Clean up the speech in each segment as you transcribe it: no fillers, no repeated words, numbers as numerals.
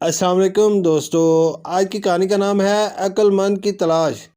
السلام علیکم دوستو، آج کی کہانی کا نام ہے عقل مند کی تلاش۔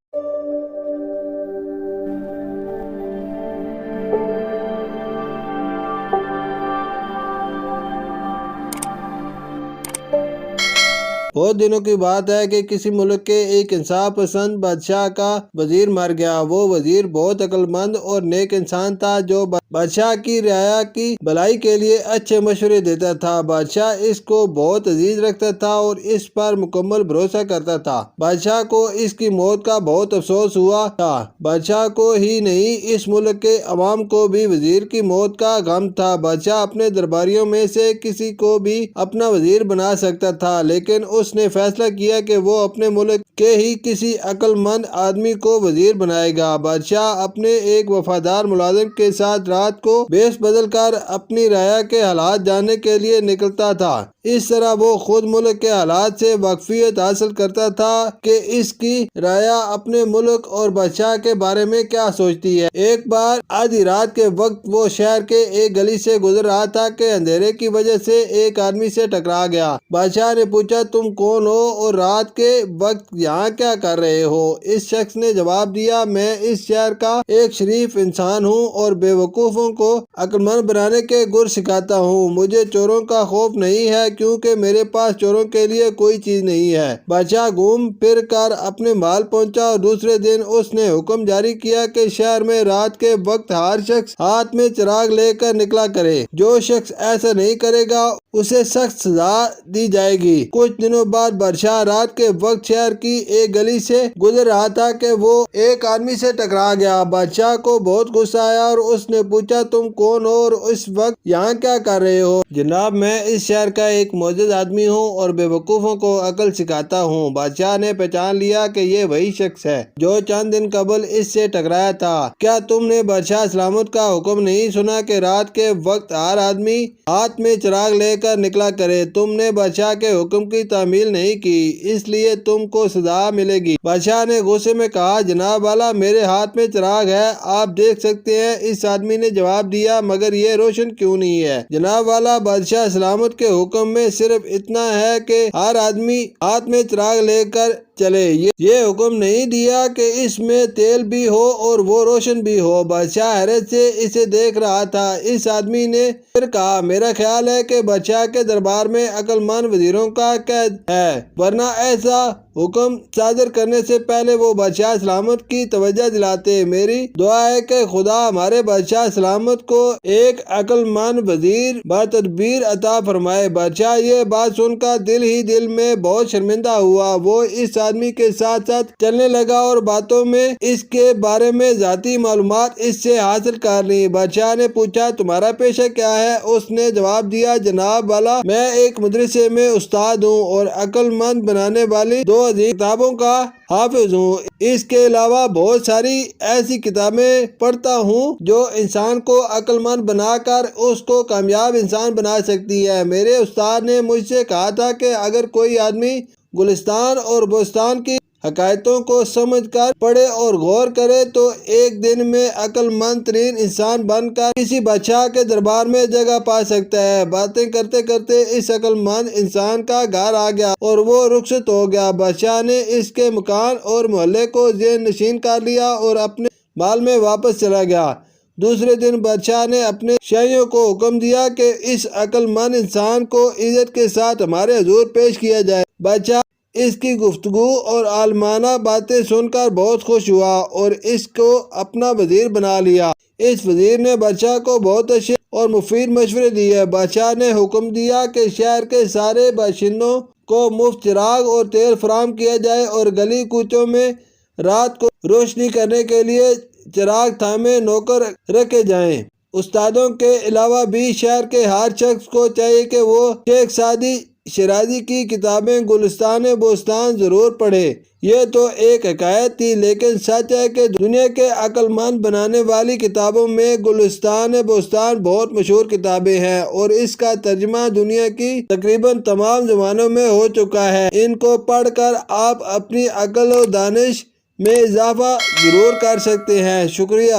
بہت دنوں کی بات ہے کہ کسی ملک کے ایک انصاف پسند بادشاہ کا وزیر مر گیا۔ وہ وزیر بہت عقل مند اور نیک انسان تھا جو بادشاہ کی رعایا کی بھلائی کے لیے اچھے مشورے دیتا تھا۔ بادشاہ اس کو بہت عزیز رکھتا تھا اور اس پر مکمل بھروسہ کرتا تھا۔ بادشاہ کو اس کی موت کا بہت افسوس ہوا تھا۔ بادشاہ کو ہی نہیں، اس ملک کے عوام کو بھی وزیر کی موت کا غم تھا۔ بادشاہ اپنے درباریوں میں سے کسی کو بھی اپنا وزیر بنا سکتا تھا، لیکن اس نے فیصلہ کیا کہ وہ اپنے ملک کے ہی کسی عقل مند آدمی کو وزیر بنائے گا۔ بادشاہ اپنے ایک وفادار ملازم کے ساتھ رات کو بھیس بدل کر اپنی رعایا کے حالات جاننے کے لیے نکلتا تھا۔ اس طرح وہ خود ملک کے حالات سے واقفیت حاصل کرتا تھا کہ اس کی رعایا اپنے ملک اور بادشاہ کے بارے میں کیا سوچتی ہے۔ ایک بار آدھی رات کے وقت وہ شہر کے ایک گلی سے گزر رہا تھا کہ اندھیرے کی وجہ سے ایک آدمی سے ٹکرا گیا۔ بادشاہ نے پوچھا، تم کون ہو اور رات کے وقت یہاں کیا کر رہے ہو؟ اس شخص نے جواب دیا، میں اس شہر کا ایک شریف انسان ہوں اور بے وقوفوں کو عقل مند بنانے کے گر سکھاتا ہوں۔ مجھے چوروں کا خوف نہیں ہے کیونکہ میرے پاس چوروں کے لیے کوئی چیز نہیں ہے۔ بادشاہ گھوم پھر کر اپنے محل پہنچا اور دوسرے دن اس نے حکم جاری کیا کہ شہر میں رات کے وقت ہر شخص ہاتھ میں چراغ لے کر نکلا کرے۔ جو شخص ایسا نہیں کرے گا اسے سخت سزا دی جائے گی۔ کچھ دنوں بعد بادشاہ رات کے وقت شہر کی ایک گلی سے گزر رہا تھا کہ وہ ایک آدمی سے ٹکرا گیا۔ بادشاہ کو بہت غصہ آیا اور اس نے پوچھا، تم کون ہو اور اس وقت یہاں کیا کر رہے ہو؟ جناب، میں اس شہر کا ایک معزز آدمی ہوں اور بے وقوفوں کو عقل سکھاتا ہوں۔ بادشاہ نے پہچان لیا کہ یہ وہی شخص ہے جو چند دن قبل اس سے ٹکرایا تھا۔ کیا تم نے بادشاہ سلامت کا حکم نہیں سنا کہ رات کے وقت ہر آدمی ہاتھ میں چراغ لے کر نکلا کرے؟ تم نے بادشاہ کے حکم کی تعمیل نہیں کی، اس لیے تم کو سزا ملے گی۔ بادشاہ نے غصے میں کہا، جناب والا، میرے ہاتھ میں چراغ ہے، آپ دیکھ سکتے ہیں۔ اس آدمی نے جواب دیا، مگر یہ روشن کیوں نہیں ہے؟ جناب والا، بادشاہ سلامت کے حکم میں صرف اتنا ہے کہ ہر آدمی ہاتھ میں چراغ لے کر چلے، یہ حکم نہیں دیا کہ اس میں تیل بھی ہو اور وہ روشن بھی ہو۔ بادشاہ حیرت سے اسے دیکھ رہا تھا۔ اس آدمی نے پھر کہا، میرا خیال ہے کہ بادشاہ کے دربار میں عقل مند وزیروں کا قید ہے، ورنہ ایسا حکم صادر کرنے سے پہلے وہ بادشاہ سلامت کی توجہ دلاتے۔ میری دعا ہے کہ خدا ہمارے بادشاہ سلامت کو ایک عقل مند وزیر باتدبیر عطا فرمائے۔ بادشاہ یہ بات سن کر دل ہی دل میں بہت شرمندہ ہوا۔ وہ اس آدمی کے ساتھ ساتھ چلنے لگا اور باتوں میں اس کے بارے میں ذاتی معلومات اس سے حاصل کر لی۔ بادشاہ نے پوچھا، تمہارا پیشہ کیا ہے؟ اس نے جواب دیا، جناب والا، میں ایک مدرسے میں استاد ہوں اور عقل مند بنانے والی 2 عظیم کتابوں کا حافظ ہوں۔ اس کے علاوہ بہت ساری ایسی کتابیں پڑھتا ہوں جو انسان کو عقل مند بنا کر اس کو کامیاب انسان بنا سکتی ہے۔ میرے استاد نے مجھ سے کہا تھا کہ اگر کوئی آدمی گلستان اور بوستان کی حقائقوں کو سمجھ کر پڑھے اور غور کرے تو ایک دن میں عقل مند ترین انسان بن کر کسی بادشاہ کے دربار میں جگہ پا سکتا ہے۔ باتیں کرتے کرتے اس عقل مند انسان کا گھر آ گیا اور وہ رخصت ہو گیا۔ بادشاہ نے اس کے مکان اور محلے کو ذہن نشین کر لیا اور اپنے محل میں واپس چلا گیا۔ دوسرے دن بادشاہ نے اپنے شاہیوں کو حکم دیا کہ اس عقل مند انسان کو عزت کے ساتھ ہمارے حضور پیش کیا جائے۔ بادشاہ اس کی گفتگو اور عالمانہ باتیں سن کر بہت خوش ہوا اور اس کو اپنا وزیر بنا لیا۔ اس وزیر نے بادشاہ کو بہت اچھے اور مفید مشورے دیے۔ بادشاہ نے حکم دیا کہ شہر کے سارے باشندوں کو مفت چراغ اور تیل فراہم کیا جائے اور گلی کوچوں میں رات کو روشنی کرنے کے لیے چراغ تھامے نوکر رکھے جائیں۔ استادوں کے علاوہ بھی شہر کے ہر شخص کو چاہیے کہ وہ شیخ سعدی شیرازی کی کتابیں گلستان بوستان ضرور پڑھے۔ یہ تو ایک حکایت تھی، لیکن سچ ہے کہ دنیا کے عقل مند بنانے والی کتابوں میں گلستان بوستان بہت مشہور کتابیں ہیں اور اس کا ترجمہ دنیا کی تقریباً تمام زبانوں میں ہو چکا ہے۔ ان کو پڑھ کر آپ اپنی عقل و دانش میں اضافہ ضرور کر سکتے ہیں۔ شکریہ۔